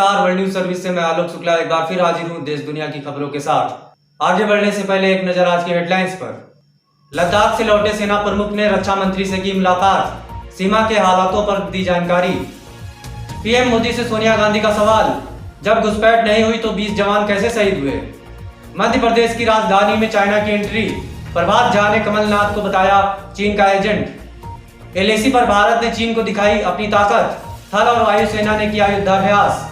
नमस्कार, world news service से मैं आलोक शुक्ला एक बार फिर हाजिर हूँ देश दुनिया की खबरों के साथ। आगे बढ़ने से पहले एक नजर आज की हेडलाइंस पर। लद्दाख से लौटे सेना प्रमुख ने रक्षा मंत्री से की मुलाकात, सीमा के हालातों पर दी जानकारी। पीएम मोदी से सोनिया गांधी का सवाल, जब घुसपैठ नहीं हुई तो 20 जवान कैसे शहीद हुए। मध्य प्रदेश की राजधानी में चाइना की एंट्री, प्रभात झा ने कमलनाथ को बताया चीन का एजेंट। एलएसी पर भारत ने चीन को दिखाई अपनी ताकत, थल और वायुसेना ने किया युद्धाभ्यास।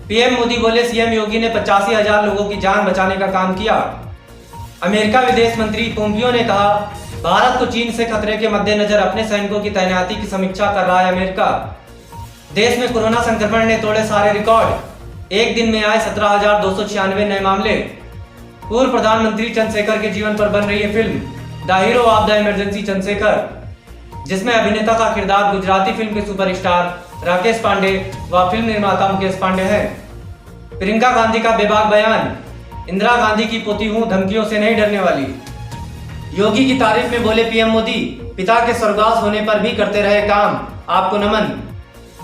पीएम मोदी बोले सीएम योगी ने 85,000 लोगों की जान बचाने का काम किया। अमेरिका विदेश मंत्री पोम्पियो ने कहा, भारत को चीन से खतरे के मद्देनजर अपने सैनिकों की तैनाती की समीक्षा कर रहा है अमेरिका। देश में कोरोना संक्रमण ने तोड़े सारे रिकॉर्ड, एक दिन में आए 17,296 नए मामले। पूर्व प्रधानमंत्री चंद्रशेखर के जीवन पर बन रही है film the hero of the emergency Chandrashekhar, जिसमें अभिनेता का किरदार गुजराती फिल्म के सुपरस्टार राकेश पांडे व फिल्म निर्माता मुकेश पांडे हैं। प्रियंका गांधी का बेबाक बयान, इंदिरा गांधी की पोती हूं, धमकियों से नहीं डरने वाली। योगी की तारीफ में बोले पीएम मोदी, पिता के स्वर्गवास होने पर भी करते रहे काम, आपको नमन।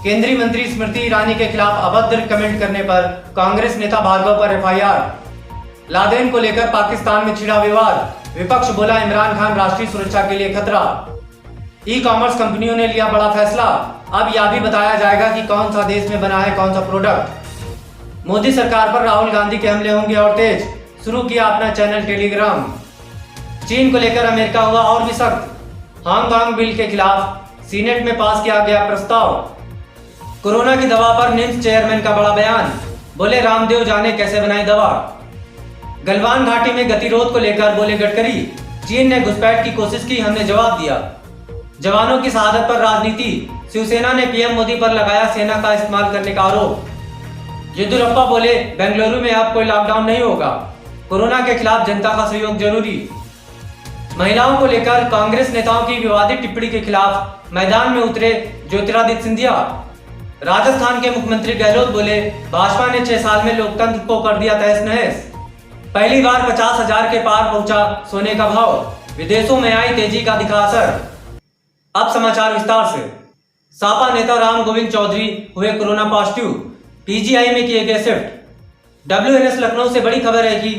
केंद्रीय मंत्री स्मृति ईरानी के खिलाफ अभद्र कमेंट करने पर कांग्रेस नेता भार्गव पर एफआईआर। लादेन को लेकर पाकिस्तान में छिड़ा विवाद, विपक्ष बोला इमरान खान राष्ट्रीय सुरक्षा के लिए खतरा। ई कॉमर्स कंपनियों ने लिया बड़ा फैसला, अब यह भी बताया जाएगा कि कौन सा देश में बना है कौन सा प्रोडक्ट। मोदी सरकार पर राहुल गांधी के हमले होंगे और तेज, शुरू किया अपना चैनल टेलीग्राम। चीन को लेकर अमेरिका हुआ और भी सख्त, हांगकांग बिल के खिलाफ सीनेट में पास किया गया प्रस्ताव। कोरोना की दवा पर निम्स चेयरमैन का बड़ा बयान, बोले रामदेव जाने कैसे बनाई दवा। गलवान घाटी में गतिरोध को लेकर बोले गडकरी, चीन ने घुसपैठ की कोशिश की, हमने जवाब दिया। जवानों की शहादत पर राजनीति, शिवसेना ने पीएम मोदी पर लगाया सेना का इस्तेमाल करने का आरोप। येदियुरप्पा बोले बेंगलुरु में अब कोई लॉकडाउन नहीं होगा, कोरोना के खिलाफ जनता का सहयोग जरूरी। महिलाओं को लेकर कांग्रेस नेताओं की विवादित टिप्पणी के खिलाफ मैदान में उतरे ज्योतिरादित्य सिंधिया। राजस्थान के मुख्यमंत्री गहलोत बोले भाजपा ने 6 साल में लोकतंत्र को कर दिया तहस नहस। पहली बार 50,000 के पार पहुंचा सोने का भाव, विदेशों में आई तेजी का दिखा असर। अब समाचार विस्तार से। सापा नेता राम गोविंद चौधरी हुए कोरोना पॉजिटिव, पीजीआई में किए गए शिफ्ट। WNS लखनऊ से बड़ी खबर है कि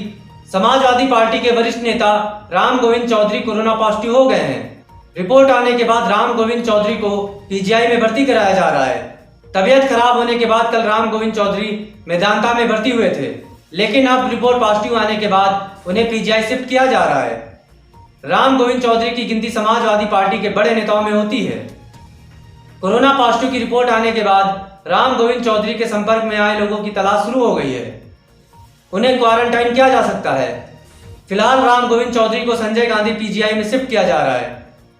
समाजवादी पार्टी के वरिष्ठ नेता राम गोविंद चौधरी कोरोना पॉजिटिव हो गए हैं। रिपोर्ट आने के बाद राम गोविंद चौधरी को पीजीआई में भर्ती कराया जा रहा है। तबीयत खराब होने के बाद कल राम गोविंद चौधरी मेदांता में भर्ती हुए थे, लेकिन अब रिपोर्ट पॉजिटिव आने के बाद उन्हें पीजीआई शिफ्ट किया जा रहा है। राम गोविंद चौधरी की गिनती समाजवादी पार्टी के बड़े नेताओं में होती है। कोरोना पॉजिटिव की रिपोर्ट आने के बाद राम गोविंद चौधरी के संपर्क में आए लोगों की तलाश शुरू हो गई है। उन्हें क्वारंटाइन किया जा सकता है। फिलहाल राम गोविंद चौधरी को संजय गांधी पीजीआई में शिफ्ट किया जा रहा है।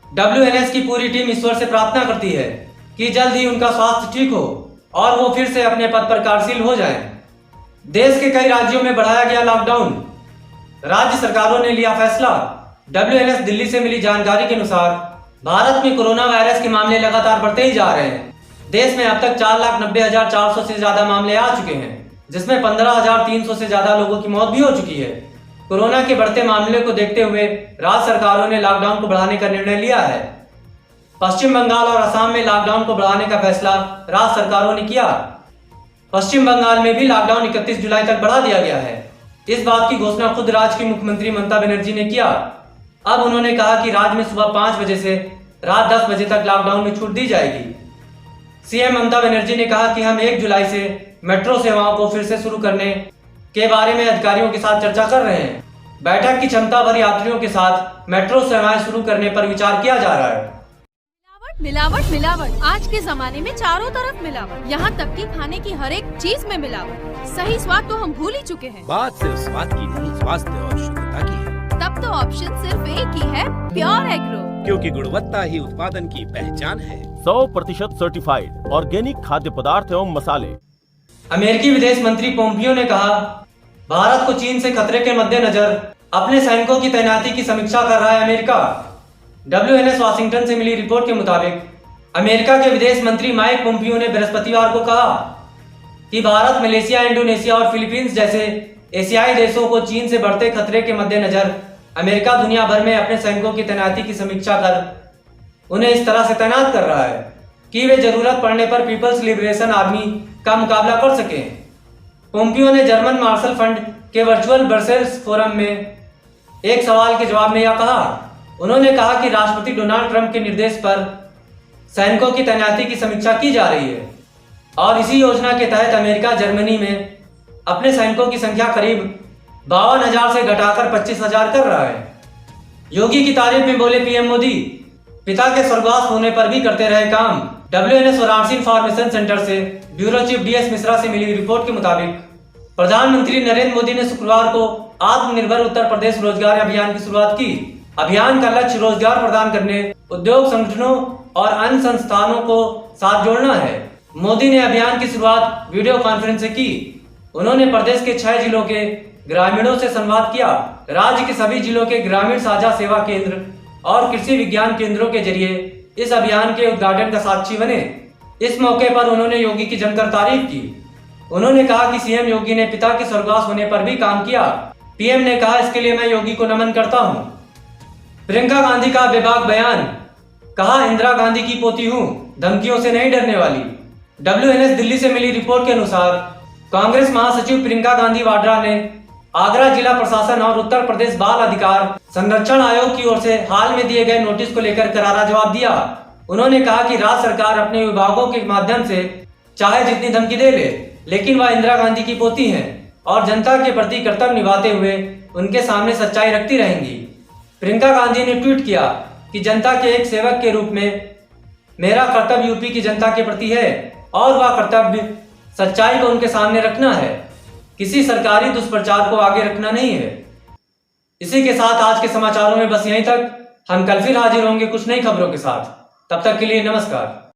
WNS की पूरी टीम ईश्वर से प्रार्थना करती है कि जल्द ही उनका स्वास्थ्य ठीक हो और वो फिर से अपने पद पर कार्यशील हो जाएं। देश के कई राज्यों में बढ़ाया गया लॉकडाउन, राज्य सरकारों ने लिया फैसला। WNS दिल्ली से मिली जानकारी के अनुसार भारत में कोरोना वायरस के मामले लगातार बढ़ते ही जा रहे हैं। देश में अब तक 4,90,400 से ज्यादा मामले आ चुके हैं, जिसमें 15,300 से ज्यादा लोगों की मौत भी हो चुकी है। कोरोना के बढ़ते मामले को देखते हुए राज्य सरकारों ने लॉकडाउन को बढ़ाने का निर्णय लिया है। पश्चिम बंगाल और असम में लॉकडाउन को बढ़ाने का फैसला राज्य सरकारों ने किया। पश्चिम बंगाल में भी लॉकडाउन 31 जुलाई तक बढ़ा दिया गया है। इस बात की घोषणा खुद राज्य की मुख्यमंत्री ममता बनर्जी ने किया। अब उन्होंने कहा कि राज्य में सुबह 5 बजे से रात 10 बजे तक लॉकडाउन में छूट दी जाएगी। सीएम ममता बनर्जी ने कहा कि हम 1 जुलाई से मेट्रो सेवाओं को फिर से शुरू करने के बारे में अधिकारियों के साथ चर्चा कर रहे हैं। बैठक की क्षमता भर यात्रियों के साथ मेट्रो सेवाएं शुरू करने पर विचार किया जा रहा है। मिलावट मिलावट, आज के जमाने में चारों तरफ मिलावट, यहाँ तक कि खाने की हर एक चीज में मिलावट। सही स्वाद तो हम भूल ही चुके हैं। बात सिर्फ स्वाद की नहीं, स्वास्थ्य और शुद्धता की है। तब तो ऑप्शन सिर्फ एक ही है, प्योर एग्रो, क्योंकि गुणवत्ता ही उत्पादन की पहचान है। 100% सर्टिफाइड ऑर्गेनिक खाद्य पदार्थ एवं मसाले। अमेरिकी विदेश मंत्री पोम्पियो ने कहा, भारत को चीन से खतरे के मद्देनजर अपने सैनिकों की तैनाती की समीक्षा कर रहा है अमेरिका। WNS वाशिंगटन से मिली रिपोर्ट के मुताबिक अमेरिका के विदेश मंत्री माइक पोम्पियो ने बृहस्पतिवार को कहा कि भारत, मलेशिया, इंडोनेशिया और फिलीपींस जैसे एशियाई देशों को चीन से बढ़ते खतरे के मद्देनजर अमेरिका दुनिया भर में अपने सैनिकों की तैनाती की समीक्षा कर उन्हें इस तरह से तैनात कर रहा है कि वे जरूरत पड़ने पर पीपल्स लिबरेशन आर्मी का मुकाबला कर सकें। पोम्पियो ने जर्मन मार्शल फंड के वर्चुअल ब्रसेल्स फोरम में एक सवाल के जवाब में यह कहा। उन्होंने कहा कि राष्ट्रपति डोनाल्ड ट्रंप के निर्देश पर सैनिकों की तैनाती की समीक्षा की जा रही है और इसी योजना के तहत अमेरिका जर्मनी में अपने सैनिकों की संख्या करीब 52,000 से घटाकर 25,000 कर रहा है। योगी की तारीफ में बोले पीएम मोदी, पिता के स्वर्गवास होने पर भी करते रहे काम। WNS वाराणसी इंफॉर्मेशन सेंटर से ब्यूरो चीफ DS मिश्रा से मिली रिपोर्ट के मुताबिक प्रधानमंत्री नरेंद्र मोदी ने शुक्रवार को आत्मनिर्भर उत्तर प्रदेश रोजगार अभियान की शुरुआत की। अभियान का लक्ष्य रोजगार प्रदान करने, उद्योग संगठनों और अन्य संस्थानों को साथ जोड़ना है। मोदी ने अभियान की शुरुआत वीडियो कॉन्फ्रेंस से की। उन्होंने प्रदेश के 6 जिलों के ग्रामीणों से संवाद किया। राज्य के सभी जिलों के ग्रामीण साझा सेवा केंद्र और कृषि विज्ञान केंद्रों के जरिए इस अभियान के उद्घाटन का साक्षी बने। इस मौके पर उन्होंने योगी की जमकर तारीफ की। उन्होंने कहा कि सीएम योगी ने पिता के स्वर्गवास होने पर भी काम किया। पीएम ने कहा, इसके लिए मैं योगी को नमन करता हूं। प्रियंका गांधी का बेबाक बयान, कहा इंदिरा गांधी की पोती हूं, धमकियों से नहीं डरने वाली। WNS दिल्ली से मिली रिपोर्ट के अनुसार कांग्रेस महासचिव प्रियंका गांधी वाड्रा ने आगरा जिला प्रशासन और उत्तर प्रदेश बाल अधिकार संरक्षण आयोग की ओर से हाल में दिए गए नोटिस को लेकर करारा जवाब दिया। उन्होंने कहा कि राज्य सरकार अपने विभागों के माध्यम से चाहे जितनी धमकी दे ले, लेकिन वह इंदिरा गांधी की पोती हैं और जनता के प्रति कर्तव्य निभाते हुए उनके सामने सच्चाई रखती रहेंगी। प्रियंका गांधी ने ट्वीट किया कि जनता के एक सेवक के रूप में मेरा कर्तव्य यूपी की जनता के प्रति है और वह कर्तव्य सच्चाई को उनके सामने रखना है, किसी सरकारी दुष्प्रचार को आगे रखना नहीं है। इसी के साथ आज के समाचारों में बस यहीं तक। हम कल फिर हाजिर होंगे कुछ नई खबरों के साथ। तब तक के लिए नमस्कार।